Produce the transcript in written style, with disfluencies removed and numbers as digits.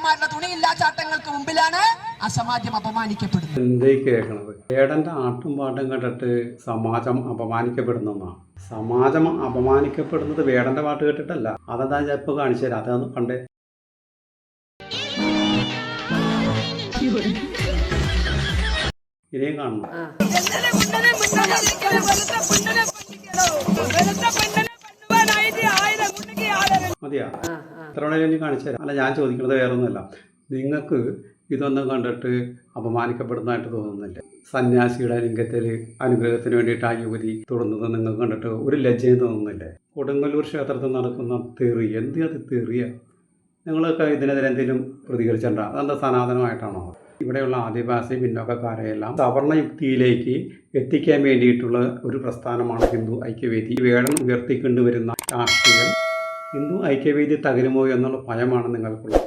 വേടന്മാരുടെ തുണിയില്ലാ ചാട്ടങ്ങൾക്ക് മുമ്പിലാണ് ആ സമാജം അപമാനിക്കപ്പെടുന്നത്. എന്തേ കേൾക്കണത്? വേടന്റെ ആട്ടും പാട്ടും കേട്ടിട്ട് സമാജം അപമാനിക്കപ്പെടുന്ന സമാജം അപമാനിക്കപ്പെടുന്നത് വേടന്റെ പാട്ട് കേട്ടിട്ടല്ല. അതെന്താ ഞാൻ ഇപ്പൊ കാണിച്ചു തരാം. അതൊന്ന് കണ്ടേ. ഇനിയും കാണണം. മതിയാ? എത്ര വേണേലും ഇനി കാണിച്ചു തരാം. അല്ല, ഞാൻ ചോദിക്കുന്നത് വേറൊന്നുമല്ല. നിങ്ങൾക്ക് ഇതൊന്നും കണ്ടിട്ട് അപമാനിക്കപ്പെടുന്നതായിട്ട് തോന്നുന്നില്ല? സന്യാസിയുടെ ലിംഗത്തിൽ അനുഗ്രഹത്തിന് വേണ്ടിയിട്ട് ആ യുവതി തൊടുന്നത് നിങ്ങൾക്ക് കണ്ടിട്ട് ഒരു ലജ്ജയും തോന്നുന്നില്ലേ? കൊടുങ്ങല്ലൂർ ക്ഷേത്രത്തിൽ നടക്കുന്ന തെറി, അത് തെറിയ? നിങ്ങളൊക്കെ ഇതിനെതിരെ എന്തെങ്കിലും പ്രതികരിച്ചിട്ടുണ്ടോ? അതെന്താ സനാതനമായിട്ടാണോ? ഇവിടെയുള്ള ആദിവാസി പിന്നോക്കക്കാരെയെല്ലാം സവർണ യുക്തിയിലേക്ക് എത്തിക്കാൻ വേണ്ടിയിട്ടുള്ള ഒരു പ്രസ്ഥാനമാണ് ഹിന്ദു ഐക്യവേദി. വേടൻ ഉയർത്തിക്കൊണ്ടുവരുന്ന രാഷ്ട്രീയം ഹിന്ദു ഐക്യവേദി തകരുമോ എന്നുള്ള ഭയമാണ് നിങ്ങൾക്കുള്ളത്.